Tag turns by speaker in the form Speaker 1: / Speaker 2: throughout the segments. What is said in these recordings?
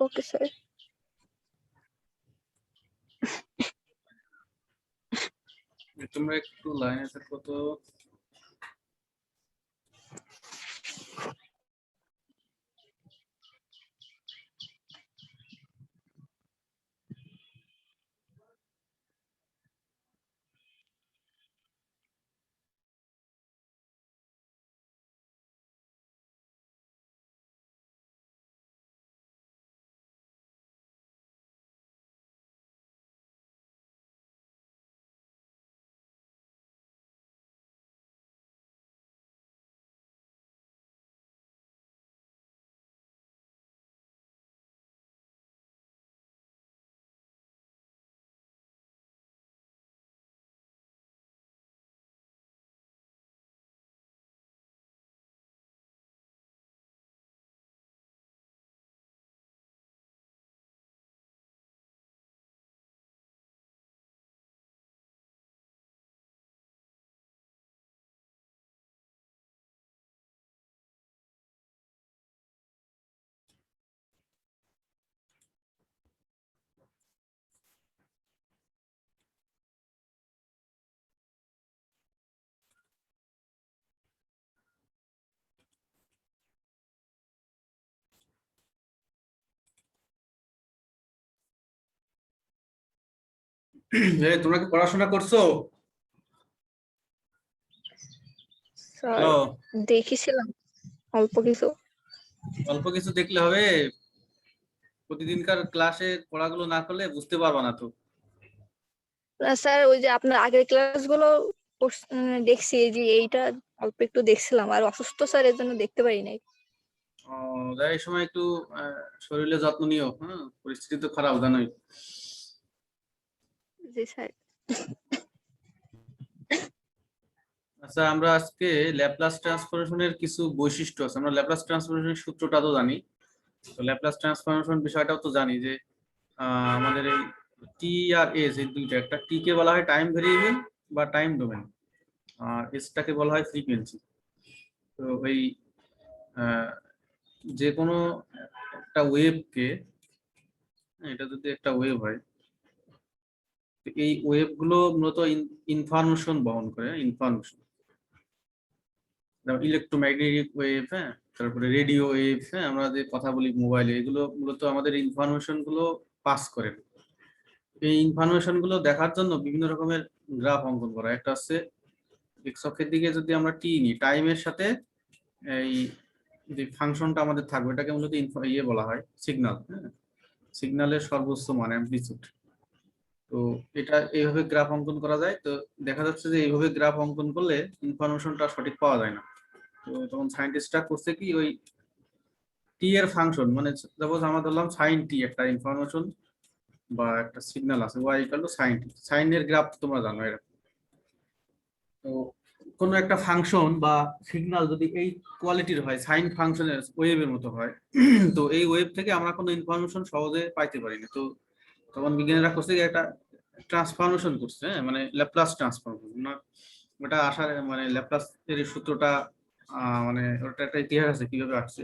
Speaker 1: Okay sir.
Speaker 2: তোমরা একটু লাইনে থাকো তো। তোমরা কি পড়াশোনা করছো?
Speaker 1: স্যার
Speaker 2: হ্যালো,
Speaker 1: দেখেছিলাম অল্প কিছু।
Speaker 2: অল্প কিছু দেখলে হবে? প্রতিদিনকার ক্লাসে পড়াগুলো না করলে বুঝতে পারবা না তো।
Speaker 1: স্যার ওই যে আপনার আগের ক্লাসগুলো দেখছি, এই যে এইটা অল্প একটু দেখছিলাম, আর অসুস্থ স্যার এর জন্য দেখতে পারি নাই।
Speaker 2: যাই, এই সময় একটু শরীরে যত্ন নিও। হ্যাঁ, পরিস্থিতি তো খারাপ জানোই।
Speaker 1: জি স্যার।
Speaker 2: আচ্ছা, আমরা আজকে ল্যাপ্লাস ট্রান্সফরমেশনের কিছু বৈশিষ্ট্য আছে। আমরা ল্যাপ্লাস ট্রান্সফরমেশনের সূত্রটা তো জানি, তো ল্যাপ্লাস ট্রান্সফরমেশন বিষয়টাও তো জানি যে আমাদের এই টি আর এস, এই দুইটা, একটা টি কে বলা হয় টাইম ভেরিয়েবল বা টাইম ডোমেন, আর এসটাকে বলা হয় ফ্রিকোয়েন্সি। তো এই যে কোনো একটা ওয়েভকে, এটা যদি একটা ওয়েভ হয়, তো এই ওয়েভ গুলো মূলত ইনফরমেশন বহন করে। ইনফরমেশন, যেমন ইলেকট্রোম্যাগনেটিক ওয়েভ, হ্যাঁ, তারপরে রেডিও ওয়েভ, হ্যাঁ, আমরা যে কথা বলি মোবাইলে, এগুলো মূলত আমাদের ইনফরমেশন গুলো পাস করে। এই ইনফরমেশন গুলো দেখার জন্য বিভিন্ন রকমের গ্রাফ অঙ্কন করা। একটা হচ্ছে এক্স অক্ষের দিকে যদি আমরা টি নিই, টাইমের সাথে এই যে ফাংশনটা আমাদের থাকবে, এটাকে মূলত ইয়ে বলা হয় সিগন্যাল। হ্যাঁ, সিগন্যালের সর্বোচ্চ মান, অ্যামপ্লিচিউড। তো এটা এইভাবে গ্রাফ অঙ্কন করা যায়। তো দেখা যাচ্ছে যে এইভাবে গ্রাফ অঙ্কন করলে ইনফরমেশনটা সঠিক পাওয়া যায় না। তো তখন সায়েন্টিস্টরা করছে কি, ওই টি এর ফাংশন, মানে সাপোজ আমরা ধরলাম সাইন টি একটা ইনফরমেশন বা একটা সিগন্যাল আছে, ওয়াই ইকুয়াল টু সাইন টি। সাইনের গ্রাফ তোমরা জানো এরকম। তো কোনো একটা ফাংশন বা সিগন্যাল যদি এই কোয়ালিটির হয়, সাইন ফাংশনের ওয়েভের মতো হয়, তো এই ওয়েভ থেকে আমরা কোনো ইনফরমেশন সহজে পাইতে পারি না। তো তখন বিজ্ঞানীরা করছে কি, একটা ট্রান্সফরমেশন করছে, হ্যাঁ, মানে ল্যাপ্লাস ট্রান্সফরমেশন। ওটা আসার মানে ল্যাপ্লাস এর সূত্রটা মানে ওটা একটা ইতিহাস আছে কিভাবে আসছে।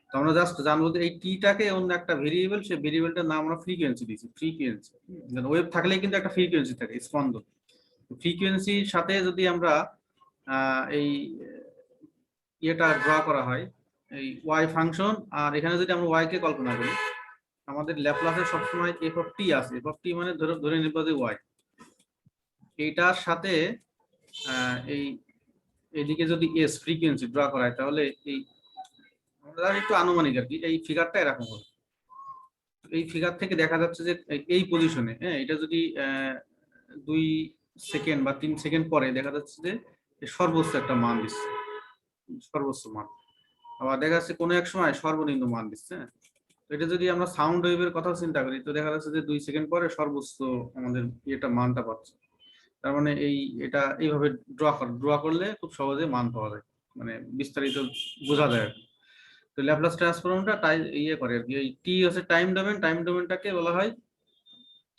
Speaker 2: তো আমরা জাস্ট জানবো যে এই টিটাকে অন্য একটা ভেরিয়েবল, সেই ভেরিয়েবলটার নাম আমরা ফ্রিকোয়েন্সি দিয়েছি। ফ্রিকোয়েন্সি, ওয়েভ থাকলেই কিন্তু একটা ফ্রিকোয়েন্সি থাকে, স্পন্দন। ফ্রিকোয়েন্সির সাথে যদি আমরা এই ইয়েটা ড্র করা হয়, এই ওয়াই ফাংশন, আর এখানে যদি আমরা ওয়াই কে কল্পনা করি, আমাদের ল্যাপ্লাসে সবসময় এফ অফ টি আছে। এফ অফ টি মানে ধরে ধরে নিব যে ওয়াই, এইটার সাথে এই এদিকে যদি এস ফ্রিকোয়েন্সি ড্র করা হয়, তাহলে এই আমরা একটু আনুমানিক আর কি, এই ফিগারটা এরকম হবে। এই ফিগার থেকে দেখা যাচ্ছে যে এই পজিশনে, হ্যাঁ, এটা যদি 2 সেকেন্ড বা 3 সেকেন্ড পরে দেখা যাচ্ছে যে সর্বোচ্চ একটা মান দিচ্ছে, সর্বোচ্চ মান। আবার দেখা যাচ্ছে কোনো এক সময় সর্বনিম্ন মান দিচ্ছে। হ্যাঁ, তো এটা যদি আমরা সাউন্ড ওয়েভের কথা চিন্তা করি, তো দেখা যাচ্ছে যে 2 সেকেন্ড পরে সর্বোচ্চ আমাদের এটা মানটা পাচ্ছে। তার মানে এই এটা এইভাবে ড্র করলে খুব সহজে মান পাওয়া যায়, মানে বিস্তারিত বোঝা যায় আর কি। তো ল্যাপ্লাস ট্রান্সফর্মটা তাই ইয়ে করে আর কি। এই টি হচ্ছে টাইম ডোমেন, টাইম ডোমেনটাকে বলা হয়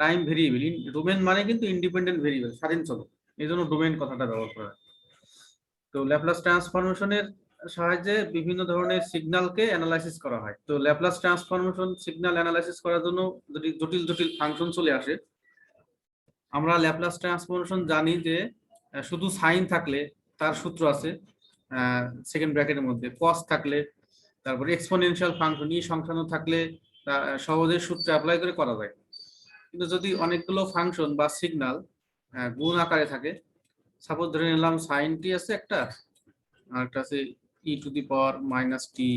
Speaker 2: টাইম ভেরিয়েবল। ডোমেন মানে কিন্তু ইন্ডিপেন্ডেন্ট ভেরিয়েবল, স্বাধীন চলক, এই জন্য ডোমেন কথাটা ব্যবহার করা হয়। তো ল্যাপ্লাস ট্রান্সফরমেশনের সাহায্যে বিভিন্ন ধরনের সিগন্যালকে অ্যানালাইসিস করা হয়। তো ল্যাপ্লাস ট্রান্সফরমেশন সিগন্যাল অ্যানালাইসিস করার জন্য যদি জটিল জটিল ফাংশন চলে আসে, আমরা ল্যাপ্লাস ট্রান্সফরমেশন জানি যে শুধু সাইন থাকলে তার সূত্র আছে সেকেন্ড ব্র্যাকেটের মধ্যে, কস থাকলে, তারপরে এক্সপোনেনশিয়াল ফাংশন ই সংখ্যানো থাকলে সহজে সূত্র অ্যাপ্লাই করে করা যায়। কিন্তু যদি অনেকগুলো ফাংশন বা সিগন্যাল গুণ আকারে থাকে, সাপোজ ধরে নিলাম সাইন টি আছে একটা, আর একটা আছে ই টু দি পাওয়ার মাইনাস টি,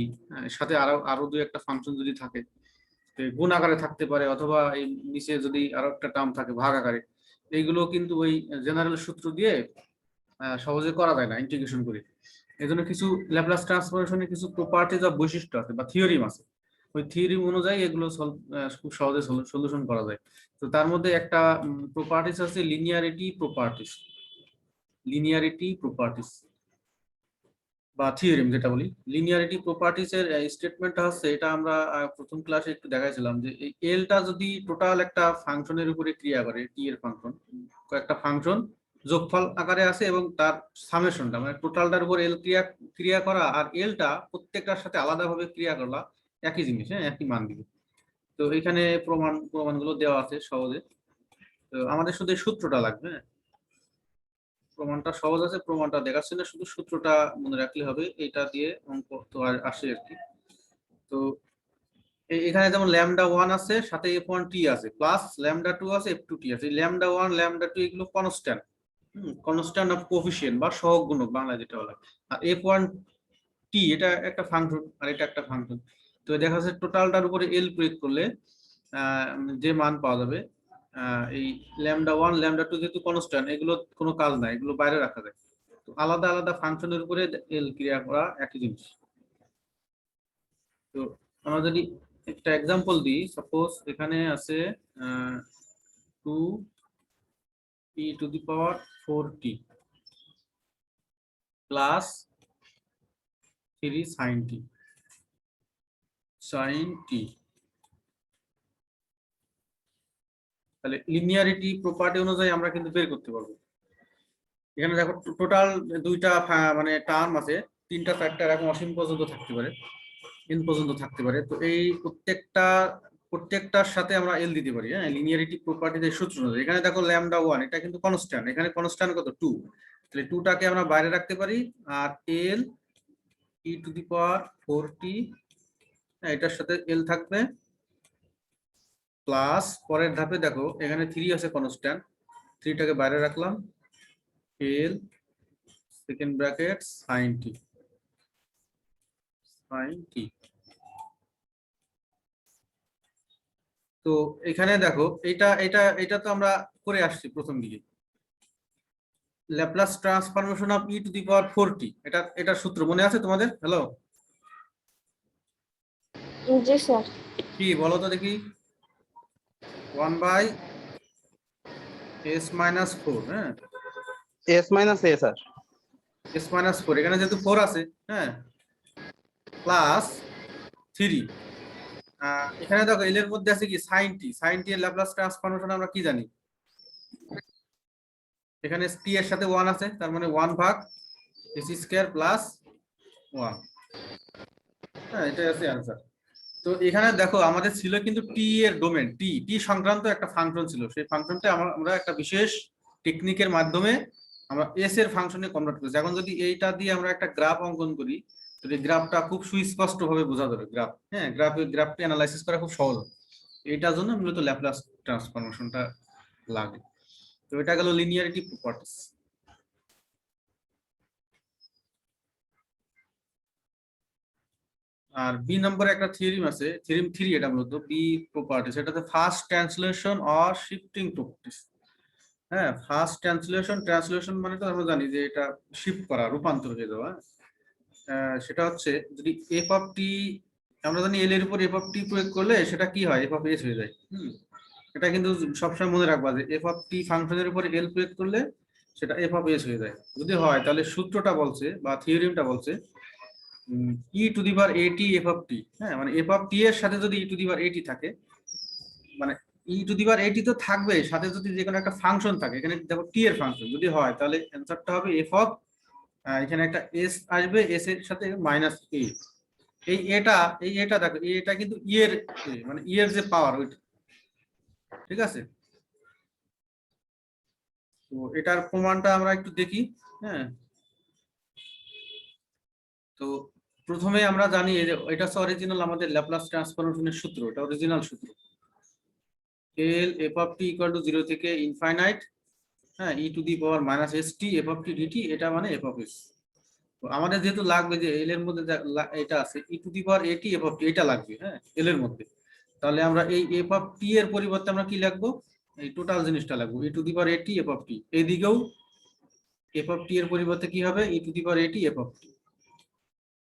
Speaker 2: সাথে আরো দুই একটা ফাংশন যদি থাকে, গুণ আকারে থাকতে পারে, অথবা এই নিচে যদি আরো একটা টার্ম থাকে ভাগ আকারে, এইগুলো কিন্তু ওই জেনারেল সূত্র দিয়ে সহজে করা যায় না ইন্টিগ্রেশন করে। এই জন্য কিছু ল্যাপ্লাস ট্রান্সফরমেশনের কিছু প্রপার্টিজ বা বৈশিষ্ট্য আছে বা থিওরিম আছে, ওই থিওরিম অনুযায়ী এগুলো খুব সহজে সলিউশন করা যায়। তো তার মধ্যে একটা প্রপার্টিস আছে লিনিয়ারিটি প্রপার্টিস বা থিওরিম যেটা বলি। লিনিয়ারিটি প্রপার্টিস এর স্টেটমেন্টটা হচ্ছে, এটা আমরা প্রথম ক্লাসে একটু দেখাইছিলাম যে এই এলটা যদি টোটাল একটা ফাংশনের উপরে ক্রিয়া করে, টি এর ফাংশন, কয়েকটা ফাংশন যোগফল আকারে আছে এবং তার সামেশনটা মানে টোটালটার উপর এল ক্রিয়া করা, আর এলটা প্রত্যেকটার সাথে আলাদাভাবে ক্রিয়া করলা একই জিনিস, হ্যাঁ একই মান দিবে। তো এখানে প্রমাণগুলো দেওয়া আছে সহজে। তো আমাদের শুধু সূত্রটা লাগবে, প্রমাণটা সহজ আছে, প্রমাণটা দেখাচ্ছে না, শুধু সূত্রটা মনে রাখলে হবে, এটা দিয়ে অঙ্ক তো আর আসে আর কি। তো এখানে যেমন ল্যামডা 1 আছে, সাথে f1 t আছে, প্লাস ল্যামডা 2 আছে, f2 t আছে। ল্যামডা 1 ল্যামডা 2 এগুলো কনস্ট্যান্ট, কনস্ট্যান্ট অফ কোএফিসিয়েন্ট বা সহগ গুণক বাংলা যেটা বলা। আর f1 t এটা একটা ফাংশন আর এটা একটা ফাংশন। তো দেখা যাচ্ছে টোটালটার উপরে এল প্রয়োগ করলে যে মান পাওয়া যাবে, এই ল্যামডা 1 ল্যামডা 2 যেহেতু কনস্ট্যান্ট, এগুলো কোনো কাজ নাই, এগুলো বাইরে রাখা যায়। তো আলাদা আলাদা ফাংশনের উপরে এল ক্রিয়া করা একই জিনিস। তো আমরা যদি একটা এক্সাম্পল দিই, সাপোজ এখানে আছে 2e two the power 4t plus 3 sin t তাহলে লিনিয়ারিটি প্রপার্টি অনুযায়ী আমরা কিন্তু বের করতে পারবো। এখানে দেখো টোটাল দুইটা মানে টার্ম আছে, তিনটা চারটা এরকম অসীম পর্যন্ত থাকতে পারে, এন পর্যন্ত থাকতে পারে। তো এই প্রত্যেকটার সাথে আমরা এল দিতে পারি, হ্যাঁ লিনিয়ারিটি প্রপার্টির সূত্র অনুযায়ী। এখানে দেখো ল্যামডা 1 এটা কিন্তু কনস্ট্যান্ট, এখানে কনস্ট্যান্ট কত 2, তাহলে 2টাকে আমরা বাইরে রাখতে পারি, আর এল ই টু দি পাওয়ার 4t এটার সাথে এল থাকবে, প্লাস পরের ধাপে দেখো এখানে 3 আছে কনস্ট্যান্ট, 3টাকে বাইরে রাখলাম, এল সেকেন্ড ব্র্যাকেট sin t তো এখানে দেখো এটা এটা এটা তো আমরা করে আসছি প্রথম দিকে, Laplace transformation of E to the power 4t, এটা সূত্র মনে আছে তোমাদের? হ্যালো,
Speaker 3: জি স্যার।
Speaker 2: কি বলো তো দেখি? 1 বাই s মাইনাস 4, হ্যাঁ
Speaker 4: s minus a sir.
Speaker 2: s minus 4 এখানে যেহেতু 4 আছে, হ্যাঁ প্লাস 3, এখানে দেখো এল এর মধ্যে আছে কি sin t এর ল্যাপ্লাস ট্রান্সফরমেশন আমরা কি জানি? এখানে t এর সাথে 1 আছে, তার মানে 1 ভাগ s স্কয়ার প্লাস 1, হ্যাঁ এটাই আছে आंसर। তো এখানে দেখো আমাদের ছিল কিন্তু টি এর ডোমেন, টি সংক্রান্ত একটা ফাংশন ছিল, সেই ফাংশনটা আমরা একটা বিশেষ টেকনিকের মাধ্যমে আমরা এস এর ফাংশনে কনভার্ট করেছি। এখন যদি এইটা দিয়ে আমরা একটা গ্রাফ অঙ্কন করি, তাহলে গ্রাফটা খুব সুস্পষ্ট ভাবে বোঝা যাবে, হ্যাঁ গ্রাফটা অ্যানালাইসিস করা খুব সহজ। এইটার জন্য মূলত ল্যাপ্লাস ট্রান্সফরমেশনটা লাগে। তো এটা গেল লিনিয়ারিটি প্রপার্টিস। আর বি নম্বরে একটা থিওরিম আছে, থিওরিম 3, এটা মূলত বি প্রপার্টিস, এটাতে first translation or shifting properties. হ্যাঁ ফার্স্ট ট্রান্সলেশন মানে তো আমরা জানি যে এটা শিফট করা, রূপান্তর হয়ে যাওয়া। সেটা হচ্ছে যদি এফ অফ টি, আমরা জানি এল এর উপর এফ অফ টি প্রয়োগ করলে সেটা কি হয়, এফ অফ এস হয়ে যায়। এটা কিন্তু সবসময় মনে রাখবা যে এফ অফ টি ফাংশনের উপর এল প্রয়োগ করলে সেটা এফ অফ এস হয়ে যায়। যদি হয় তাহলে সূত্রটা বলছে বা থিওরিমটা বলছে ই to the power A T F of টি, হ্যাঁ মানে এফ অফ টি এর সাথে যদি ই টু দি পাওয়ার এটি থাকে, মানে ই টু দি পাওয়ার এটি তো থাকবে, সাথে যদি যে কোনো একটা ফাংশন থাকে, এখানে দেখো টি এর ফাংশন যদি হয় তাহলে অ্যানসারটা হবে এফ অফ এখানে একটা এস আসবে, এস এর সাথে মাইনাস এ। এই এটা দেখো, এটা কিন্তু ই এর মানে ই এর যে পাওয়ার ওইটা, ঠিক আছে। তো এটার প্রমাণটা আমরা একটু দেখি। হ্যাঁ, তো প্রথমে আমরা জানি যে এটা হচ্ছে অরিজিনাল আমাদের ল্যাপ্লাস ট্রান্সফরমেশনের সূত্র, এটা অরিজিনাল সূত্র। L F of T equal to 0 থেকে ইনফাইনাইট, হ্যাঁ, E to the power minus S T F of T DT, এটা মানে এফ অফ এস। তো আমাদের যেহেতু লাগবে যে এল এর মধ্যে এটা আছে ই to the power A T F of টি, এটা লাগবে, হ্যাঁ, এল এর মধ্যে। তাহলে আমরা এই এফ অফ টি এর পরিবর্তে আমরা কি লিখবো, এই টোটাল জিনিসটা লাগবো ই to the power A T F of টি। এইদিকেও এফ অফ টি এর পরিবর্তে কি হবে, ই to the power A T F of টি।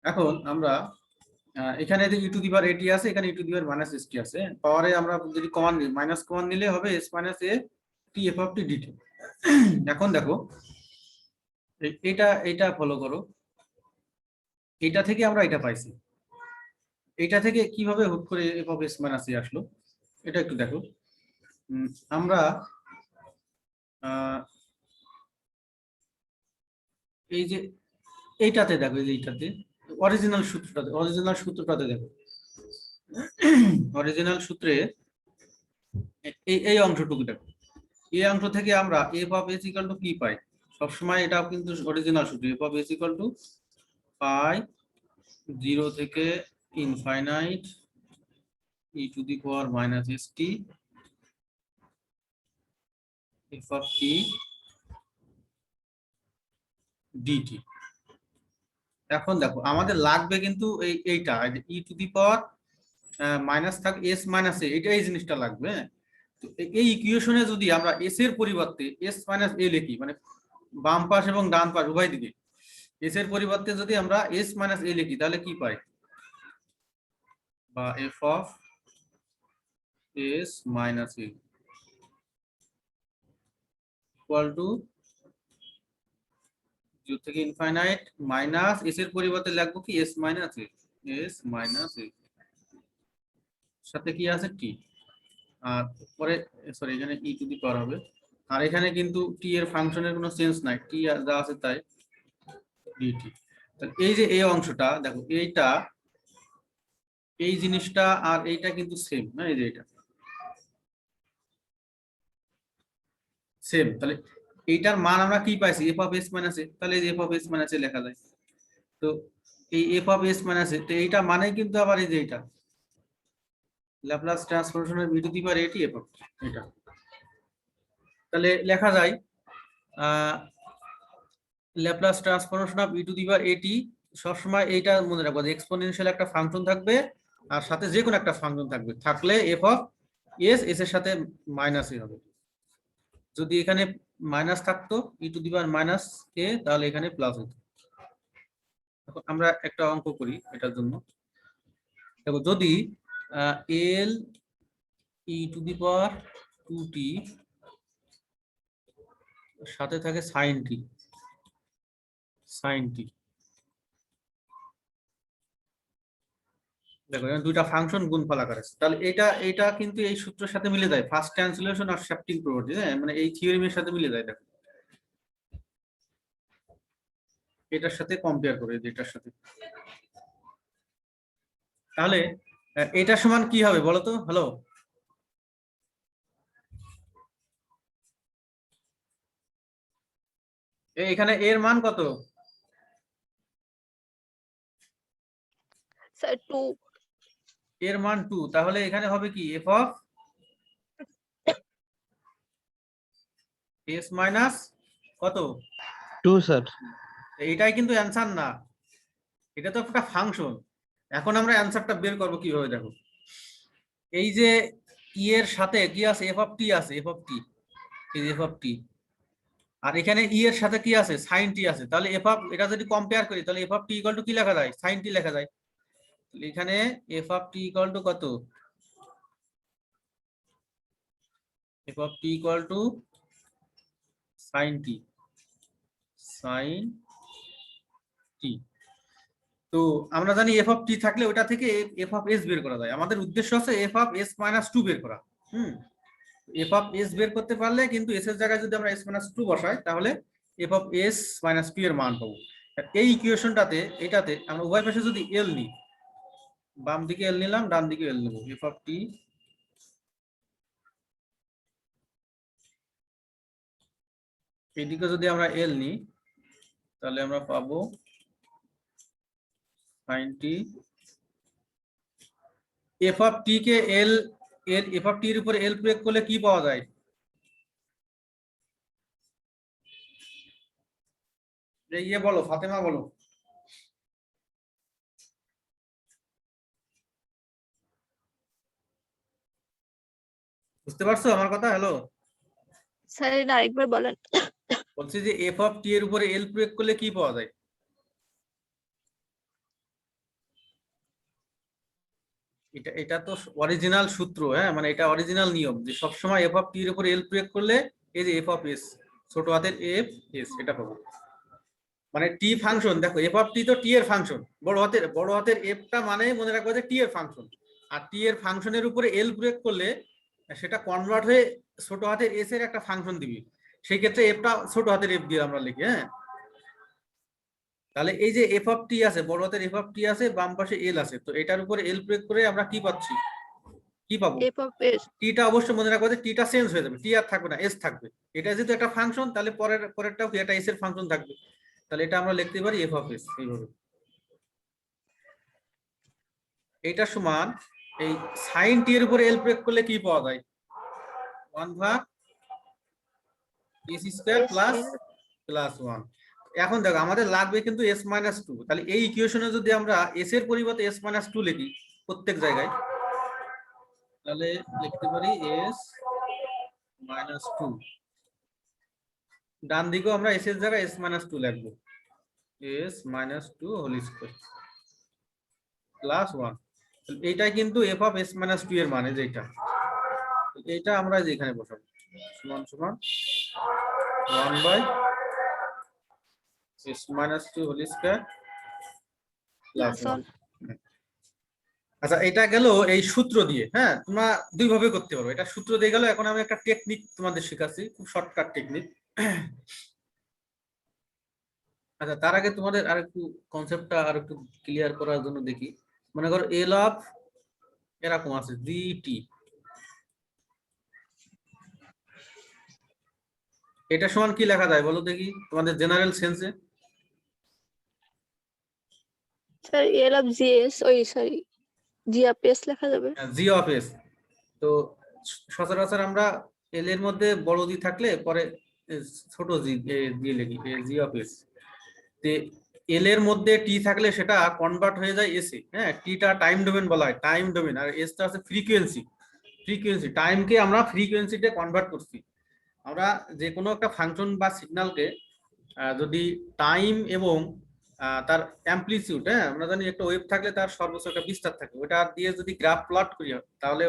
Speaker 2: এখন আমরা এখানে যে ই টু দি পাওয়ার এটি আছে, এখানে E to the power minus S T আছে, পাওয়ারে আমরা যদি কমান নিই, মাইনাস কমান নিলে হবে S minus A T F of T DT. এখন দেখো এটা ফলো করো, এটা থেকে আমরা এটা পাইছি, এটা থেকে কিভাবে হুট করে এফ অফ এস মাইনাস এ আসলো, এটা একটু দেখো। আমরা এই যে এইটাতে দেখো, এই যে এইটাতে অরিজিনাল সূত্রটাতে দেখো, অরিজিনাল সূত্রে এই অংশটুকু দেখো। এই অংশ থেকে আমরা F of S equal to কি পাই, সবসময় এটা কিন্তু অরিজিনাল সূত্র, F of S equal to পাই 0 থেকে infinite E to the power minus S T F of T DT. এখন দেখো আমাদের লাগবে কিন্তু এইটা E to the power minus থাক এস মাইনাস এ, এটা এই জিনিসটা লাগবে। তো এই ইকুয়েশনে যদি আমরা এস এর পরিবর্তে এস মাইনাস এ লিখি, মানে বাম পাশ এবং ডান পাশ উভয় দিকে এস এর পরিবর্তে যদি আমরা এস মাইনাস এ লিখি, তাহলে কি পাই, বা F of S minus A equal to 0 থেকে ইনফাইনাইট মাইনাস এস এর পরিবর্তে লিখবো কি এস মাইনাস এ, এস মাইনাস এ সাথে কি আছে টি, আর পরে সরি এখানে ই টু দি পাওয়ার হবে, আর এখানে কিন্তু টি এর ফাংশনের কোনো সেন্স নাই, টি যা আছে তাই ডিটি। তাহলে এই যে এই অংশটা দেখো, এইটা এই জিনিসটা আর এইটা কিন্তু সেম, হ্যাঁ, এই যে এটা সেম। তাহলে এইটার মান আমরা কি পাইছি, F of S minus A, তাহলে এই যে F of S minus A লেখা যায়। তো এই F of S minus A, তো এইটা মানে কিন্তু আবার এই যে এটা ল্যাপ্লাস ট্রান্সফরমেশনের B to the power A T F of এটা। তাহলে লেখা যায় Laplace transformation of E to the power A T, সবসময় এইটা মনে রাখবো যে এক্সপোনেনশিয়াল একটা ফাংশন থাকবে আর সাথে যে কোনো একটা ফাংশন থাকবে, থাকলে এফ অফ এস এস এর সাথে মাইনাস এ হবে। যদি এখানে মাইনাস থাকতো ই to the power minus A, তাহলে এখানে প্লাস হতো। এখন আমরা একটা অঙ্ক করি এটার জন্য। দেখো যদি এল ই টু দি পাওয়ার 2t সাথে থাকে সাইন টি, দেখো এখানে দুইটা ফাংশন গুণফল আকারে আছে, তাহলে এটা কিন্তু এই সূত্রের সাথে মিলে যায়, ফার্স্ট ট্রান্সলেশন আর শিফটিং প্রপার্টি, হ্যাঁ, মানে এই থিওরেমের সাথে মিলে যায়। দেখো এটার সাথে কম্পেয়ার করে এটার সাথে, তাহলে এটা সমান কি হবে বলো তো, হ্যালো, এখানে এর মান কত,
Speaker 1: স্যার 2।
Speaker 2: এর মান 2, তাহলে এখানে হবে কি এফ অফ এস মাইনাস কত
Speaker 4: 2 স্যার।
Speaker 2: এটাই কিন্তু অ্যান্সার না, এটা তো একটা ফাংশন। এখন আমরা অ্যান্সারটা বের করব কিভাবে, দেখো এই যে ই এর সাথে কি আছে, এফ অফ টি আছে, এফ অফ টি, এই এফ অফ টি, আর এখানে ই এর সাথে কি আছে, সাইন টি আছে, তাহলে এফ অফ এটা যদি কম্পেয়ার করি, তাহলে F of T equal to কি লেখা যায়, সাইন টি লেখা যায়। তাহলে এখানে F of T equal to কত, F of T equal to sine T, sine T. তো আমরা জানি এফ অফ টি থাকলে ওটা থেকে এফ অফ এস বের করা যায়, আমাদের উদ্দেশ্য হচ্ছে এফ অফ এস মাইনাস 2 বের করা। এফ অফ এস বের করতে পারলে কিন্তু এস এর জায়গায় যদি আমরা এস মাইনাস 2 বসাই, তাহলে এফ অফ এস মাইনাস 2 এর মান পাবো। এই ইকুয়েশনটাতে এটাতে আমরা উভয় পাশে যদি এল নিই, বাম দিকে এল নিলাম, ডান দিকে এল নেবো, এফ অফ টি এইদিকে যদি আমরা এল নিই তাহলে আমরা পাবো sin t। F of T কে এল এফ অফ টি এর উপর এল প্রয়োগ করলে কি পাওয়া যায়? ইয়ে বলো, ফাতেমা বলো। বুঝতে পারছো আমার কথা? হ্যালো,
Speaker 1: স্যার এটা আরেকবার বলেন।
Speaker 2: বলছি যে এফ অফ টি এর উপরে এল প্রয়োগ করলে কি পাওয়া যায়? এটা তো অরিজিনাল সূত্র, হ্যাঁ, মানে এটা অরিজিনাল নিয়ম যে সবসময় এফ অফ টি এর উপরে এল প্রয়োগ করলে এই যে এফ অফ এস, ছোট হাতের এফ এস, এটা পাবো। মানে টি ফাংশন, দেখো এফ অফ টি তো টি এর ফাংশন, বড় হাতের এফটা মানে মনে রাখবো যে টি এর ফাংশন, আর টি এর ফাংশনের উপরে এল প্রয়োগ করলে সেটা কনভার্ট হয়ে ছোট হাতের এস এর একটা ফাংশন দিবি। সেই ক্ষেত্রে এফটা ছোট হাতের এফ দিয়ে আমরা লিখি, হ্যাঁ। তাহলে এই যে এফ অফ টি আছে, বড় হাতের এফ অফ টি আছে, বাম পাশে এল আছে, তো এটার উপরে এল প্রয়োগ করে আমরা কি পাচ্ছি, কি পাবো?
Speaker 1: F of S.
Speaker 2: টিটা অবশ্যই মনে রাখবো যে টিটা চেঞ্জ হয়ে যাবে, টি আর থাকবে না, এস থাকবে। এটা যেহেতু একটা ফাংশন, তাহলে পরেরটাও কি একটা এস এর ফাংশন থাকবে। তাহলে এটা আমরা লিখতে পারি এফ অফ এস এইভাবে। এইটা সমান এই সাইন টি এর উপরে এল প্রয়োগ করলে কি পাওয়া যায়? 1/s² plus 1। এখন দেখো আমাদের লাগবে কিন্তু s-2, তাহলে এই ইকুয়েশনে যদি আমরা s এর পরিবর্তে s-2 লিখি প্রত্যেক জায়গায়, তাহলে লিখতে পারি s-2। ডান দিকেও আমরা s এর জায়গায় s-2 লিখবো, s-2 হোল স্কয়ার প্লাস 1। এইটাই কিন্তু f অফ s-2 এর মানে, যেটা এইটা আমরা যেখানে বসাবো সমান সমান 1/s-2 হোল স্কয়ার প্লাস 1। আচ্ছা, এটা গেল এই সূত্র দিয়ে, হ্যাঁ, তোমরা দুই ভাবে করতে পারো, এটা সূত্র দিয়ে গেল। এখন আমি একটা টেকনিক তোমাদের শেখাচ্ছি, খুব শর্টকাট টেকনিক। আচ্ছা, তার আগে তোমাদের আর একটু কনসেপ্টটা আর একটু ক্লিয়ার করার জন্য দেখি, মনে করো এল অফ এরকম আছে জিটি, এটা সমান কি লেখা যায় বলো দেখি তোমাদের general sense?
Speaker 1: Sir L of G S, ওই সরি, জি অফ এস লেখা যাবে।
Speaker 2: G of S. তো সচরাচর আমরা এল এর মধ্যে বড় জি থাকলে পরে ছোট জি দিয়ে লিখি জি অফ এস। এল এর মধ্যে টি থাকলে সেটা কনভার্ট হয়ে যায় এসে, হ্যাঁ, টিটা টাইম ডোমেন বলা হয়, টাইম ডোমেন, আর এসটা আছে ফ্রিকোয়েন্সি। টাইমকে আমরা ফ্রিকোয়েন্সিতে কনভার্ট করছি। আমরা যে কোনো একটা ফাংশন বা সিগন্যালকে যদি টাইম এবং তার অ্যাম্পলিটিউড, হ্যাঁ, আমরা জানি একটা ওয়েভ থাকলে তার সর্বোচ্চ একটা বিস্তার থাকে, ওটা দিয়ে যদি গ্রাফ প্লট করি তাহলে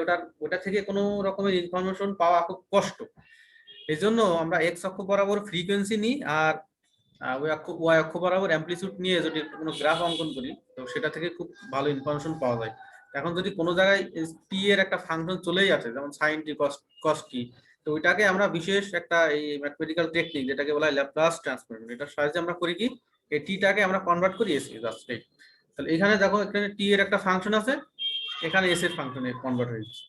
Speaker 2: ওটা থেকে কোনো রকমের ইনফরমেশন পাওয়া খুব কষ্ট। এই জন্য আমরা এক্স অক্ষ বরাবর ফ্রিকোয়েন্সি নিই, আর ওয়াই অক্ষ বরাবর অ্যাম্পলিটিউড নিয়ে যদি কোনো গ্রাফ অঙ্কন করি তো সেটা থেকে খুব ভালো ইনফরমেশন পাওয়া যায়। এখন যদি কোনো জায়গায় টি এর একটা ফাংশন চলেই আসে, যেমন সাইন টি, কস টি, তো ওইটাকে আমরা বিশেষ একটা এই ম্যাথমেটিক্যাল টেকনিক যেটাকে বলা হয় ল্যাপ্লাস ট্রান্সফর্ম, এটার সাহায্যে আমরা করি কি এই টিটাকে আমরা কনভার্ট করি এসে, জাস্ট এই। তাহলে এখানে দেখো, এখানে টি এর একটা ফাংশন আছে, এখানে এস এর ফাংশনে কনভার্ট হয়ে যাচ্ছে।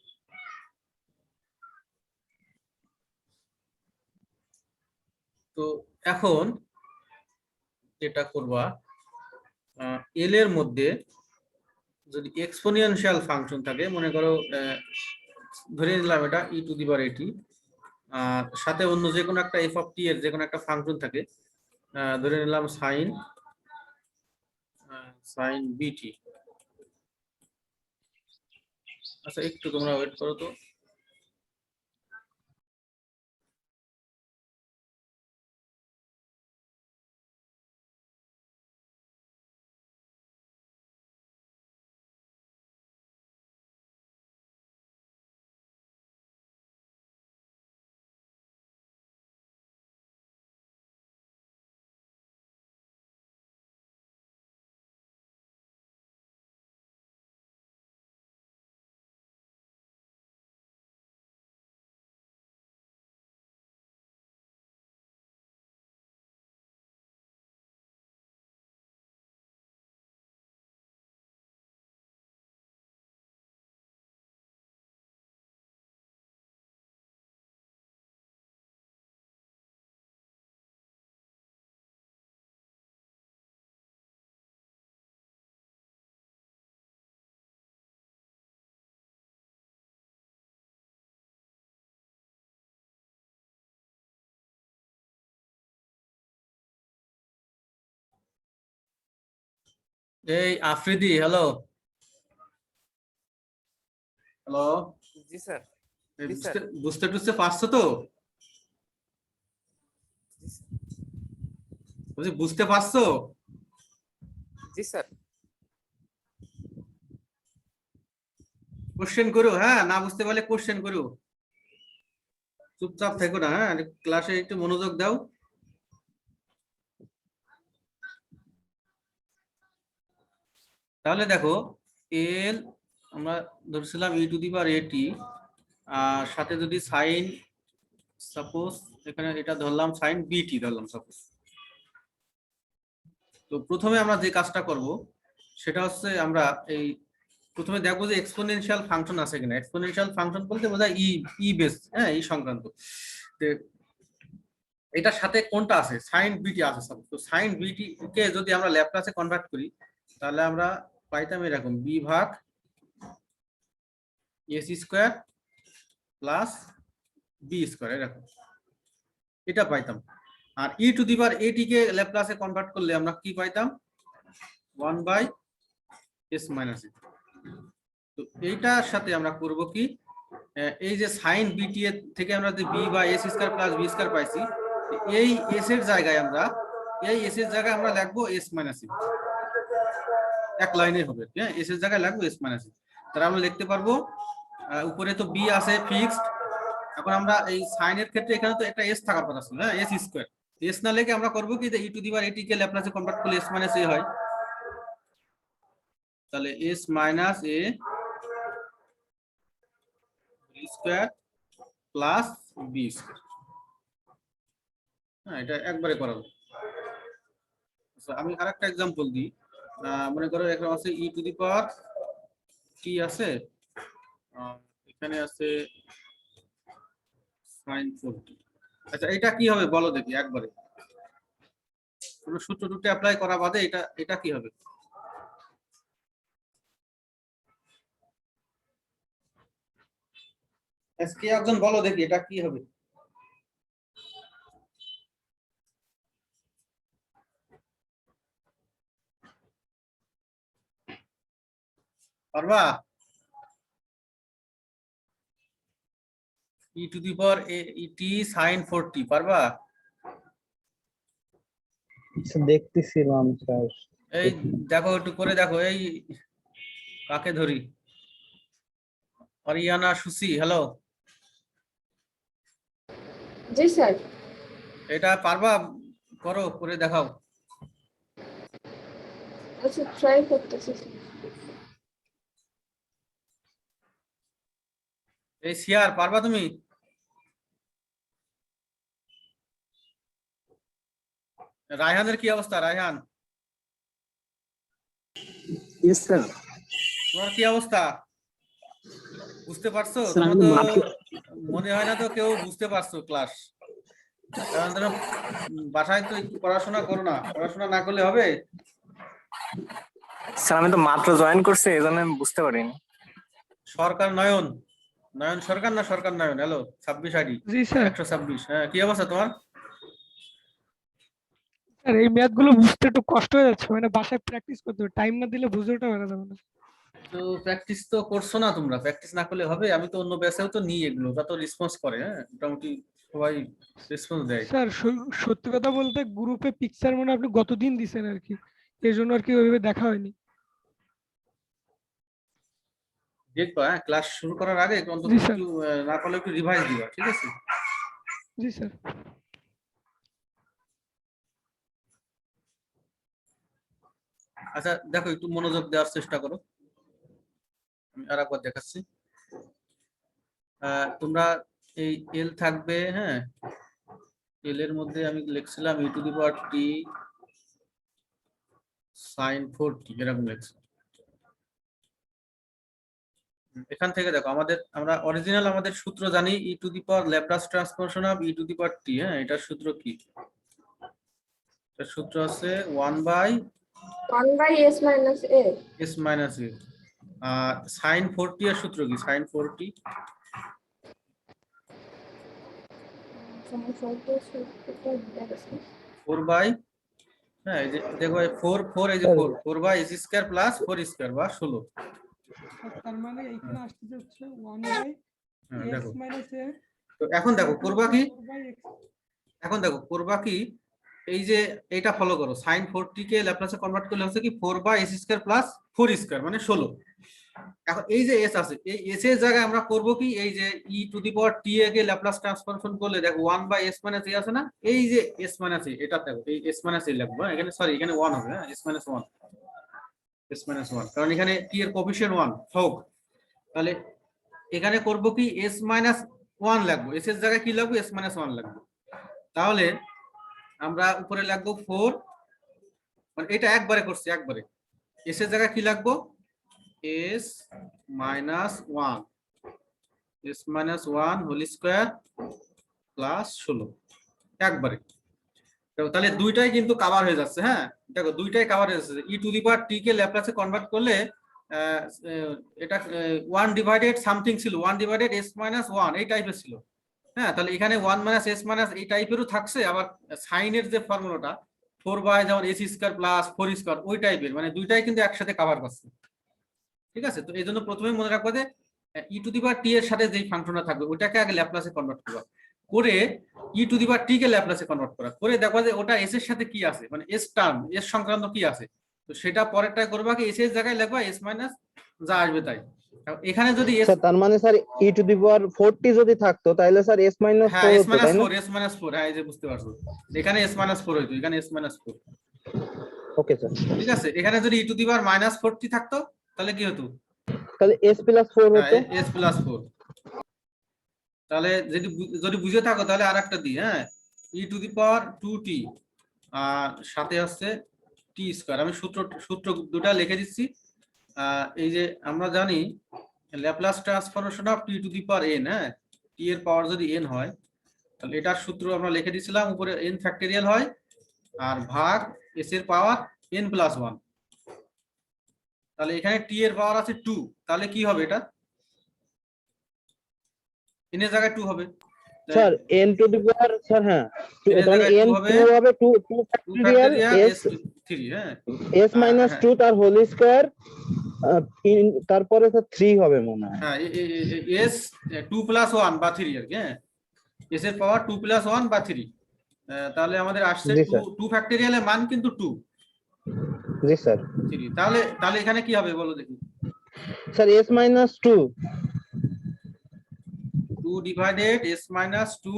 Speaker 2: তো এখন যেটা করবা, এল এর মধ্যে যদি এক্সপোনেনশিয়াল ফাংশন থাকে, মনে করো ধরে নিলাম এটা ই টু দি পাওয়ার এটি, আর সাথে অন্য যে কোনো একটা এফ অফ টি এর যে কোনো একটা ফাংশন থাকে, ধরে নিলাম সাইন বিটি। আচ্ছা, একটু তোমরা ওয়েট করো তো। এই আফ্রিদি, হ্যালো হ্যালো,
Speaker 3: জি স্যার। জি
Speaker 2: বুঝতে
Speaker 3: স্যার।
Speaker 2: বুঝতে টুঝতে পারছো তো? বলছি বুঝতে পারছো?
Speaker 3: জি স্যার।
Speaker 2: কোশ্চেন করো, হ্যাঁ, না বুঝতে পারলে কোশ্চেন করো, চুপচাপ থেকো না, হ্যাঁ, ক্লাসে একটু মনোযোগ দাও। তাহলে দেখো, এল আমরা ধরছিলাম ই টু দি পাওয়ার এটি, আর সাথে যদি সাইন, সাপোজ এখানে এটা ধরলাম সাইন বিটি ধরলাম সাপোজ। তো প্রথমে আমরা যে কাজটা করব সেটা হচ্ছে আমরা এই প্রথমে দেখবো যে এক্সপোনেনশিয়াল ফাংশন আছে কিনা। এক্সপোনেনশিয়াল ফাংশন বলতে বোঝায় ই বেস, হ্যাঁ, এই সংক্রান্ত। এটার সাথে কোনটা আছে, সাইন বিটি আছে সব। তো সাইন বিটি কে যদি আমরা ল্যাপ্লাসে কনভার্ট করি তাহলে আমরা পাইতাম এরকম বি ভাগ S square plus B square, এরকম এটা পাইতাম। আর ই টু দি পাওয়ার এটি কে ল্যাপ্লাসে কনভার্ট করলে আমরা কি পাইতাম, 1/s মাইনাস এ। তো এইটার সাথে আমরা করব কি, এই যে সাইন বিটি এর থেকে আমরা যে বি বা S square plus B square পাইছি, এই এস এর জায়গায় আমরা লিখবো এস মাইনাস ই, এক লাইনে হবে, হ্যাঁ, এস এর জায়গায় লিখবো এস মাইনাস ই। তাহলে আমরা লিখতে পারবো, উপরে তো বি আছে ফিক্সড, এখন আমরা এই সাইনের ক্ষেত্রে এখানে তো একটা এস থাকার কথা ছিল, হ্যাঁ, এস স্কয়ার। এস না লিখে আমরা করবো কি, যে ই টু দি পাওয়ার এটি কে ল্যাপ্লাসে কনভার্ট করলে এস মাইনাস এ হয়। তাহলে এস মাইনাস এ স্কয়ার প্লাস বি স্কয়ার, হ্যাঁ, এটা একবারে করাবো। আচ্ছা, আমি আরেকটা एग्जांपल দিই। মনে করো এখানে আছে ই টু দি পাওয়ার টি আছে, এখানে আছে sin 4t। আচ্ছা, এটা কি হবে বলো দেখি একবারে, কোনো সূত্র টুটে অ্যাপ্লাই করা বাদে এটা এটা কি হবে? আজকে একজন বলো দেখি এটা কি হবে? পারবা? ই to the power T sin 4t পারবা?
Speaker 4: দেখতেছিলাম স্যার।
Speaker 2: এই দেখো, একটু করে দেখো, এই কাকে ধরি, অরিয়ানা সুসি, হ্যালো,
Speaker 5: জি স্যার।
Speaker 2: এটা পারবা? করো, করে দেখাও।
Speaker 5: আচ্ছা, ট্রাই করতেছি।
Speaker 2: এই সিয়ার, পারবা তুমি? রায়হানের কি অবস্থা, রায়হান
Speaker 6: ইয়েস স্যার।
Speaker 2: তোমার কি অবস্থা, বুঝতে পারছো?
Speaker 6: স্যার
Speaker 2: তোমরা
Speaker 6: আমি
Speaker 2: তো
Speaker 6: মাত্র
Speaker 2: মনে হয় না তো কেউ বুঝতে পারছো ক্লাস, কারণ তোমরা বাসায় তো একটু পড়াশোনা করো না, পড়াশোনা না করলে হবে?
Speaker 6: স্যার আমি তো মাত্র জয়েন করছি, এই জন্য আমি বুঝতে পারিনি।
Speaker 2: সরকার নয়ন, নয়ন সরকার না সরকার নয়ন, হ্যালো, 26 আইডি
Speaker 7: জি স্যার।
Speaker 2: 126, হ্যাঁ, কি অবস্থা তোমার?
Speaker 7: স্যার এই ম্যাথ গুলো বুঝতে একটু কষ্ট হয়ে যাচ্ছে, মানে বাসায় প্র্যাকটিস করতে হবে, টাইম না দিলে বুঝে ওঠা হয়ে যাবে না।
Speaker 2: তো প্র্যাকটিস তো করছো না তোমরা, প্র্যাকটিস না করলে হবে? আমি তো অন্য ব্যাচেও তো নিই এগুলো, তা তো রেসপন্স করে, হ্যাঁ, মোটামুটি সবাই রেসপন্স দেয়।
Speaker 7: স্যার সত্যি কথা বলতে গ্রুপে পিকচার মনে হয় আপনি গতদিন দিছেন আর কি, এই জন্য আর কি ওইভাবে দেখা হয়নি।
Speaker 2: দেখবা, হ্যাঁ, ক্লাস শুরু করার আগে অন্তত
Speaker 7: জি স্যার।
Speaker 2: একটু না করলে একটু রিভাইজ দিবা, ঠিক আছে?
Speaker 7: জি স্যার।
Speaker 2: আচ্ছা দেখো, একটু মনোযোগ দেওয়ার চেষ্টা করো, আমি আর একবার দেখাচ্ছি। তোমরা এই এল থাকবে, হ্যাঁ, এল এর মধ্যে আমি লিখছিলাম ই to the power T sin 4t, এরকম লিখছি। এখান থেকে দেখো, আমরা অরিজিনাল আমাদের সূত্র জানি, E to the power Laplace transformation of E to the power T, হ্যাঁ, এটার সূত্র কি? এটার সূত্র আছে
Speaker 5: 1/s minus a।
Speaker 2: s minus A. আর sin 4t এর সূত্র কি? sin 4t 4/, হ্যাঁ এই যে দেখো 4 এই যে 4 by s square plus 4 square বা 16।
Speaker 7: তার মানে এইখানে আসতে হচ্ছে 1/x
Speaker 2: হ্যাঁ দেখো
Speaker 7: - a
Speaker 2: তো এখন দেখো করবা কি,
Speaker 7: 4/x
Speaker 2: এখন দেখো করবা কি, এই যে এটা ফলো করো, sin 4t কে ল্যাপ্লাসে কনভার্ট করলে হচ্ছে কি 4 by s square plus 4 square মানে 16। এখন এই যে s আছে, এই s এর জায়গায় আমরা করব কি, এই যে e to the power t A K Laplace transformation করলে দেখো 1 বাই s মাইনাস a আছে না, এই যে s মাইনাস a এটা দেখো এই s মাইনাস a লিখবো, হ্যাঁ, এখানে সরি এখানে 1 হবে, হ্যাঁ s মাইনাস 1, s মাইনাস 1 কারণ এখানে t এর কোএফিশিয়েন্ট 1 হোক। তাহলে এখানে করব কি s মাইনাস 1 লিখবো, s এর জায়গায় কি লিখবো s মাইনাস 1 লিখবো। তাহলে আমরা উপরে লিখবো 4, মানে এটা একবারে করছি একবারে, s এর জায়গায় কি লিখবো s minus 1, s minus 1 whole square plus 16 একবারে। দেখো তাহলে দুইটাই কিন্তু কভার হয়ে যাচ্ছে, হ্যাঁ দেখো দুইটাই কভার হয়ে যাচ্ছে। e to the power t কে ল্যাপ্লাসে কনভার্ট করলে এটা 1 ডিভাইডেড সামথিং ছিল, 1 ডিভাইডেড s মাইনাস 1 এই টাইপের ছিল, হ্যাঁ তাহলে এখানে 1 মাইনাস s মাইনাস এই টাইপেরও থাকছে। আবার সাইনের যে ফর্মুলাটা 4 বাই যেমন s স্কয়ার প্লাস 4 স্কয়ার ওই টাইপের, মানে দুইটাই কিন্তু একসাথে কভার করছে, ঠিক আছে। তো এই জন্য প্রথমে মনে রাখবো যে e to the power t এর সাথে যেই ফাংশনটা থাকবে ওটাকে আগে ল্যাপ্লাসে কনভার্ট করবা, করে e to the power t কে ল্যাপ্লাসে কনভার্ট করা, করে দেখো যে ওটা s এর সাথে কি আছে, মানে s টার্ম s সংক্রান্ত কি আছে, তো সেটা পরেরটাই করবা কি s এর জায়গায় লিখবা s মাইনাস যা আসবে তাই। এখানে যদি s,
Speaker 4: স্যার তার মানে sir e to the power 4t যদি থাকতো তাহলে স্যার s - 4
Speaker 2: হ্যাঁ s
Speaker 4: হতো তাই না?
Speaker 2: - 4 s - 4, হ্যাঁ এই যে বুঝতে পারছো, এখানে s - 4 হইতো, এখানে s - 4,
Speaker 4: ওকে স্যার,
Speaker 2: ঠিক আছে। এখানে যদি e to the power minus 4t থাকতো তাহলে কি হতো,
Speaker 4: তাহলে s + 4
Speaker 2: হ্যাঁ
Speaker 4: হতো।
Speaker 2: s + 4। তাহলে যদি বুঝে থাকো তাহলে আরেকটা দিই, হ্যাঁ e to the power 2t আর সাথে আছে t স্কয়ার। আমি সূত্র দুটো লিখে দিচ্ছি। এই যে আমরা জানি Laplace transformation of t two the power n, হ্যাঁ t এর পাওয়ার যদি n হয় তাহলে এটার সূত্র আমরা লিখে দিয়েছিলাম, উপরে n ফ্যাক্টরিয়াল হয় আর ভাগ s এর পাওয়ার n প্লাস 1। তাহলে এখানে t এর পাওয়ার আছে 2, তাহলে কি হবে এটা n এর জায়গায় 2 হবে,
Speaker 4: sir n two the power sir হ্যাঁ
Speaker 2: n এর
Speaker 4: তাহলে
Speaker 2: জায়গায়
Speaker 4: n
Speaker 2: 2 হবে,
Speaker 4: 2 হবে 2
Speaker 2: 2
Speaker 4: ফ্যাক্টরিয়াল
Speaker 2: ফ্যাক্টরিয়াল
Speaker 4: s
Speaker 2: s 3, হ্যাঁ
Speaker 4: s - 2 তার হোল স্কয়ার, তারপরে স্যার 3 হবে মনে হয়।
Speaker 2: হ্যাঁ s 2 প্লাস 1 বা 3 আর কি, হ্যাঁ s এর পাওয়ার 2 প্লাস 1 বা 3। তাহলে আমাদের আসছে
Speaker 4: জি
Speaker 2: 2
Speaker 4: স্যার,
Speaker 2: 2 ফ্যাক্টরিয়ালের মান কিন্তু 2,
Speaker 4: জি স্যার।
Speaker 2: 3। তাহলে এখানে কি হবে বলো দেখি,
Speaker 4: sir s - 2
Speaker 2: 2 divided s minus 2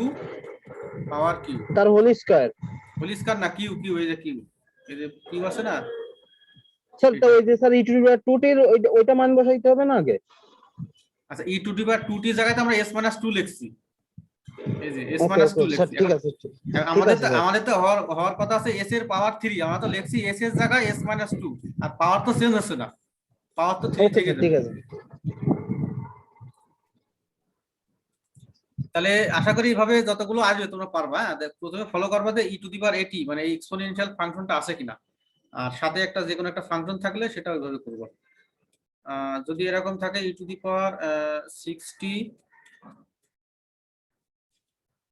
Speaker 2: পাওয়ার কিউ,
Speaker 4: তার হোল স্কয়ার।
Speaker 2: হোল স্কয়ার না কিউ, কিউ এই যে কিউ, এই যে কিউ আছে না,
Speaker 4: স্যার তো ওই যে sir e to the power 2t ওইটা মান বসাইতে হবে না আগে?
Speaker 2: আচ্ছা e to the power 2t এর জায়গায় তো আমরা s মাইনাস 2 লিখছি, এই যে s
Speaker 4: ওকে
Speaker 2: মাইনাস 2
Speaker 4: ওকে স্যার,
Speaker 2: লিখছি।
Speaker 4: ঠিক আছে
Speaker 2: আমাদের তো হওয়ার কথা আছে s এর পাওয়ার 3, আমরা তো লিখছি s এর জায়গায় s মাইনাস 2, আর পাওয়ার তো চেঞ্জ হচ্ছে না, পাওয়ার তো 3
Speaker 4: ওকে
Speaker 2: থেকে
Speaker 4: ঠিক
Speaker 2: যাবে।
Speaker 4: আছে।
Speaker 2: তাহলে আশা করি এইভাবে যতগুলো আসবে তোমরা পারবা, হ্যাঁ প্রথমে ফলো করবা যে e to the power at মানে এই এক্সপোনেনশিয়াল ফাংশনটা আছে কিনা, আর সাথে একটা যে কোনো একটা ফাংশন থাকলে সেটা ওইভাবে করবো। যদি এরকম থাকে e to the power 60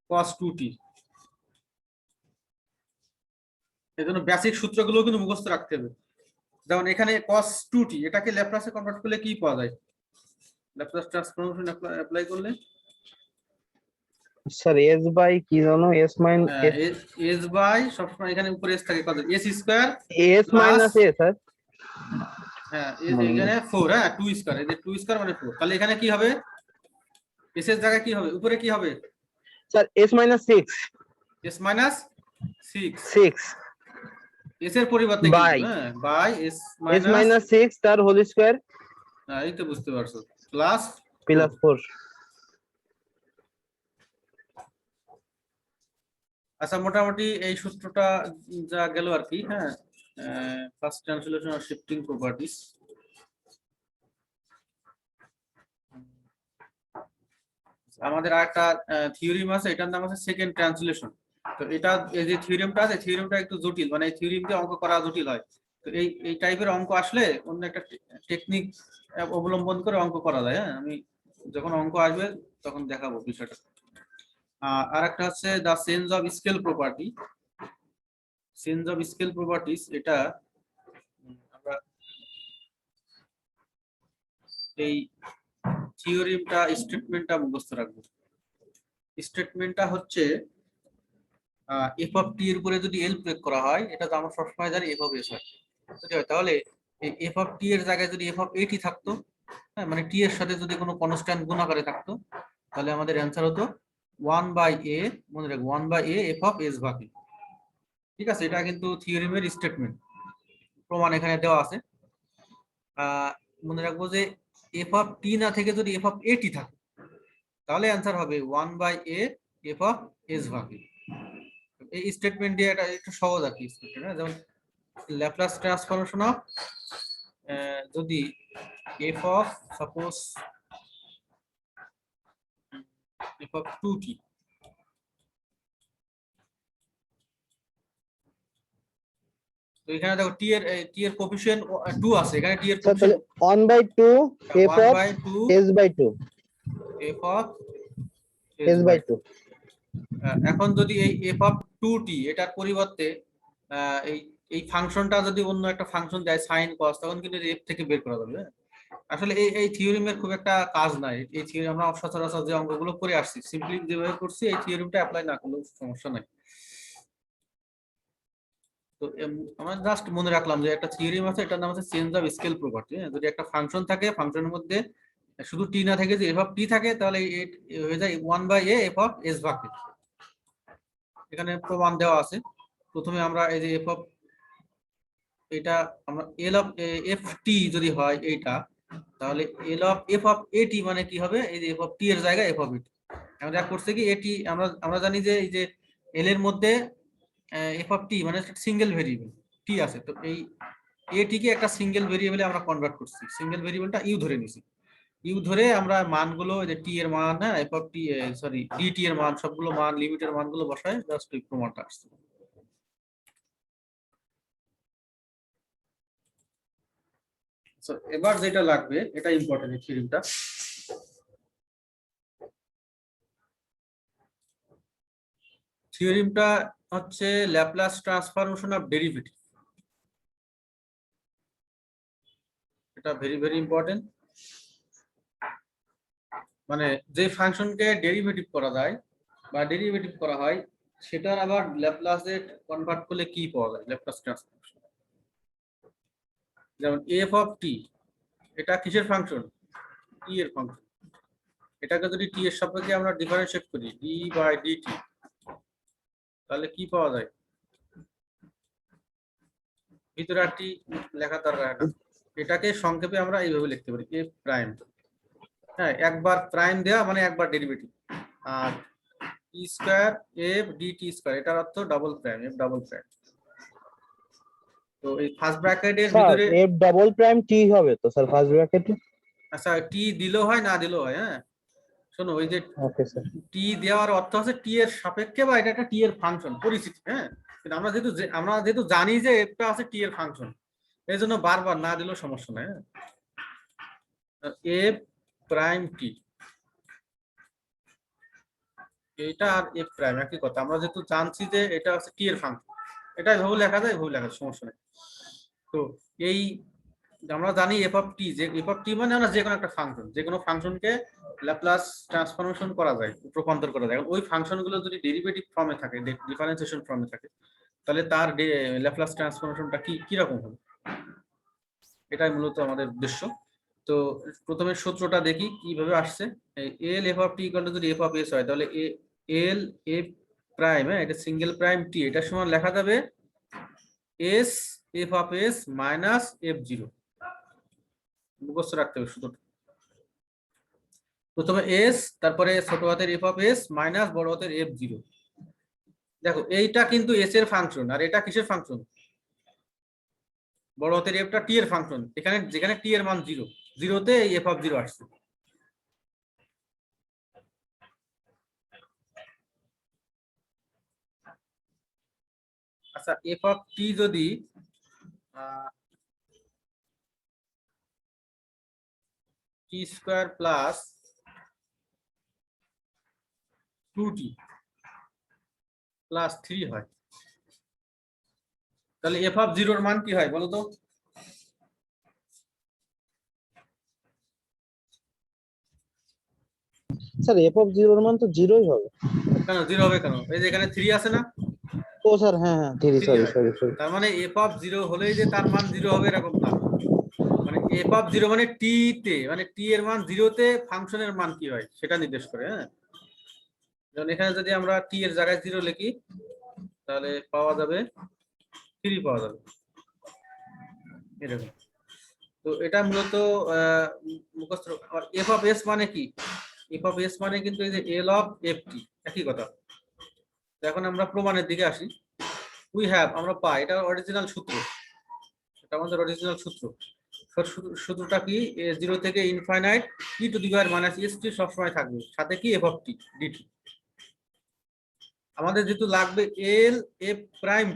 Speaker 2: cos 2t, এই জন্য বেসিক সূত্রগুলো কিন্তু মুখস্থ রাখতে হবে। যেমন এখানে cos 2t এটাকে ল্যাপ্লাসে কনভার্ট করলে কি পাওয়া যায়, ল্যাপ্লাস ট্রান্সফরমেশন অ্যাপ্লাই করলে
Speaker 4: স্যার s বাই কি জানো s
Speaker 2: s বাই সবসময় এখানে উপরে s থাকে কত s square
Speaker 4: s minus a sir.
Speaker 2: হ্যাঁ এখানে 4, হ্যাঁ 2 স্কয়ার, এই যে 2 স্কয়ার মানে 4। তাহলে এখানে কি হবে, s এর জায়গায় কি হবে, উপরে কি হবে
Speaker 4: sir s - 6
Speaker 2: s minus 6,
Speaker 4: 6
Speaker 2: s এর পরিবর্তে
Speaker 4: বাই
Speaker 2: কিন্তু হ্যাঁ বাই s
Speaker 4: s - 6 তার হোল স্কয়ার
Speaker 2: এই তো বুঝতে পারছো, প্লাস
Speaker 4: প্লাস 4।
Speaker 2: আচ্ছা মোটামুটি এই সূত্রটা যা গেল আর কি, হ্যাঁ first translation of shifting properties. আমাদের আরেকটা থিওরিম আছে, এটার নাম আছে সেকেন্ড ট্রান্সলেশন। তো এটা এই যে থিওরিমটা আছে, থিওরিমটা একটু জটিল, মানে এই থিওরিম দিয়ে অঙ্ক করা জটিল হয়। তো এই টাইপের অঙ্ক আসলে অন্য একটা টেকনিক অবলম্বন করে অঙ্ক করা যায়, হ্যাঁ আমি যখন অঙ্ক আসবে তখন দেখাবো বিষয়টা। আর একটা হচ্ছে the change of scale property. Change of scale properties, এটা আমরা এই থিওরিমটা স্টেটমেন্টটা মুখস্থ রাখবো। স্টেটমেন্টটা হচ্ছে এফ অফ টি এর উপরে যদি এল প্রয়োগ করা হয়, এটা তো আমরা সবসময় জানি এফ অফ এস হয়, যদি হয় তাহলে এফ অফ টি এর জায়গায় যদি এফ অফ এ টি থাকতো, হ্যাঁ মানে টি এর সাথে যদি কোনো কনস্ট্যান্ট গুণ আকারে থাকতো, তাহলে আমাদের অ্যান্সার হতো 1/a, মনে রাখবো 1/a এফ অফ এস ভাগ এ। ঠিক আছে, এটা কিন্তু থিওরিমের স্টেটমেন্ট, প্রমাণ এখানে দেওয়া আছে। মনে রাখবো যে এফ অফ টি না থেকে যদি এফ অফ এ টি থাকে, তাহলে অ্যান্সার হবে 1/a এফ অফ এস ভাগ এ। এই স্টেটমেন্ট দিয়ে এটা একটু সহজ আর কি স্টেটমেন্ট, হ্যাঁ, যেমন ল্যাপ্লাস ট্রান্সফরমেশন অফ যদি F of suppose F of 2t, তো এখানে দেখো টি এর কোএফিসিয়েন্ট 2 আছে, এখানে টি এর
Speaker 4: স্যার তাহলে
Speaker 2: coefficient
Speaker 4: 1/2 f of
Speaker 2: 1/2
Speaker 4: s/2
Speaker 2: F of
Speaker 4: s/2
Speaker 2: এখন যদি এই এফ অফ 2t এটার পরিবর্তে এই এই ফাংশনটা যদি অন্য একটা ফাংশন দেয় সাইন কস, তখন কিন্তু এফ থেকে বের করা যাবে। আসলে এই থিওরিমের খুব একটা কাজ নাই, এই থিওরি আমরা সচরাচর যে অঙ্কগুলো করে আসছি সিম্পলি যেভাবে করছি, এই থিওরিমটা অ্যাপ্লাই না করলেও সমস্যা নাই। তো আমরা জাস্ট মনে রাখলাম যে একটা থিওরিম আছে, এটার নাম আছে চেঞ্জ অফ স্কেল প্রপার্টি। যদি একটা ফাংশন থাকে, ফাংশনের মধ্যে শুধু টি না থেকে যে এফ অফ টি থাকে, তাহলে হয়ে যায় 1/a এফ অফ এস ভাগ এ। এখানে প্রমাণ দেওয়া আছে। প্রথমে আমরা এই যে এফ অফ এটা আমরা এল অফ এফ টি যদি হয় এইটা, তাহলে এল অফ এফ অফ এ টি মানে কি হবে, এই যে এফ অফ টি এর জায়গায় এফ অফ এ টি। আমরা করছে কি এটি আমরা জানি যে এই যে এল এর মধ্যে এফ অফ টি মানে সিঙ্গেল ভেরিয়েবল টি আছে, তো এই এ টি কে একটা সিঙ্গেল ভেরিয়েবলে আমরা কনভার্ট করছি, সিঙ্গেল ভেরিয়েবলটা ইউ ধরে নিছি। ইউ ধরে আমরা মানগুলো এই যে টি এর মান, হ্যাঁ F of T sorry D T এর মান, সবগুলো মান লিমিটের মানগুলো বসায় জাস্ট এই প্রমাণটা আসছে। এবার যেটা লাগবে, এটা ইম্পর্টেন্ট এই থিওরিমটা, থিওরিমটা হচ্ছে ল্যাপ্লাস ট্রান্সফরমেশন অফ ডেরিভেটিভ। এটা ভেরি ভেরি ইম্পর্টেন্ট। মানে যে ফাংশনকে ডেরিভেটিভ করা যায় বা ডেরিভেটিভ করা হয়, সেটার আবার ল্যাপ্লাসে কনভার্ট করলে কি পাওয়া যায়, ল্যাপ্লাস ট্রান্সফরমেশন। যেমন এফ অফ টি, এটা কিসের ফাংশন, টি এর ফাংশন। এটাকে যদি টি এর সাপেক্ষে আমরা ডিফারেন্সিয়েট করি ডি বাই ডিটি, তাহলে কি পাওয়া যায়, ভিতরে আর টি লেখা দরকার না, এটাকে সংক্ষেপে আমরা এইভাবে লিখতে পারি এফ প্রাইম। হ্যাঁ, একবার প্রাইম দেওয়া মানে একবার ডেরিভেটিভ, আর টি স্কয়ার এফ ডিটি স্কয়ার, এটার অর্থ double prime, F double prime. তো এই ফার্স্ট ব্র্যাকেটের
Speaker 4: স্যার
Speaker 2: ভিতরে
Speaker 4: f ডাবল প্রাইম t হবে তো স্যার ফার্স্ট ব্র্যাকেটে?
Speaker 2: আচ্ছা টি দিলেও হয় না দিলেও হয়। হ্যাঁ শোনো, ওই যে
Speaker 4: ওকে স্যার।
Speaker 2: টি দেওয়ার অর্থ আছে টি এর সাপেক্ষে, বা এটা একটা টি এর ফাংশন পরিচিতি। হ্যাঁ, কিন্তু আমরা যেহেতু জানি যে এফটা আছে টি এর ফাংশন, এই জন্য বারবার না দিলেও সমস্যা নাই। এফ প্রাইম টি, এটা আর এফ প্রাইম একই কথা। আমরা যেহেতু জানছি যে এটা হচ্ছে টি এর ফাংশন, এটা এভাবে লেখা যায়, এভাবে লেখা যায়, সমস্যা নেই। তো এই আমরা জানি এফ অফ টি, যে এফ অফ টি মানে আমরা যে কোনো একটা ফাংশন, যে কোনো ফাংশনকে ল্যাপ্লাস ট্রান্সফরমেশন করা যায়, রূপান্তর করা যায়। ওই ফাংশনগুলো যদি ডেরিভেটিভ ফর্মে থাকে, ডিফারেন্সিয়েশন ফর্মে থাকে, তাহলে তার ল্যাপ্লাস ট্রান্সফরমেশনটা কি রকম হবে, এটাই মূলত আমাদের উদ্দেশ্য। তো প্রথমে সূত্রটা দেখি কিভাবে আসছে। এল F of T equal two যদি এফ অফ এস হয়, তাহলে এল এফ প্রাইম, হ্যাঁ এটা সিঙ্গেল প্রাইম টি, এটা সমান লেখা যাবে S F of S minus F zero. মুখস্থ রাখতে হবে শুধু, প্রথমে এস, তারপরে ছোট হাতের এফ অফ এস মাইনাস বড় হাতের এফ জিরো। দেখো এইটা কিন্তু এস এর ফাংশন, আর এটা কিসের ফাংশন, বড় হাতের এফটা টি এর ফাংশন। এখানে যেখানে টি এর মান জিরো, জিরোতে এই এফ অফ জিরো আসছে। আচ্ছা এফ অফ টি যদি টি স্কোয়ার প্লাস 2t প্লাস 3 হয়, তাহলে এফ অফ জিরোর মান কি হয় বলো তো?
Speaker 4: স্যার এফ অফ জিরোর মান তো জিরোই হবে।
Speaker 2: কেন জিরো হবে কেন? এই যে এখানে 3 আছে না,
Speaker 4: ও স্যার হ্যাঁ হ্যাঁ থ্রি,
Speaker 2: 3
Speaker 4: সরি
Speaker 2: হয়।
Speaker 4: Sorry sorry.
Speaker 2: তার মানে এফ অফ জিরো হলেই যে তার মান জিরো হবে এরকম না। মানে এফ অফ জিরো মানে টি তে, মানে টি এর মান জিরোতে ফাংশনের মান কি হয় সেটা নির্দেশ করে। হ্যাঁ, যেমন এখানে যদি আমরা টি এর জায়গায় জিরো লিখি তাহলে পাওয়া যাবে 3 পাওয়া যাবে এরকম। তো এটা মূলত মুখস্থ। আর এফ অফ এস মানে কি? এফ অফ এস মানে কিন্তু এই যে এল অফ এফ টি, একই কথা। তো এখন আমরা প্রমাণের দিকে আসি। উই হ্যাভ, আমরা পাই, এটা অরিজিনাল সূত্র, এটা আমাদের অরিজিনাল সূত্র। সূত্রটা কি? জিরো থেকে infinite E to the power minus S টি সবসময় থাকবে, সাথে কি এফ অফ টি ডিটি। আমাদের যেহেতু লাগবে এল এফ প্রাইম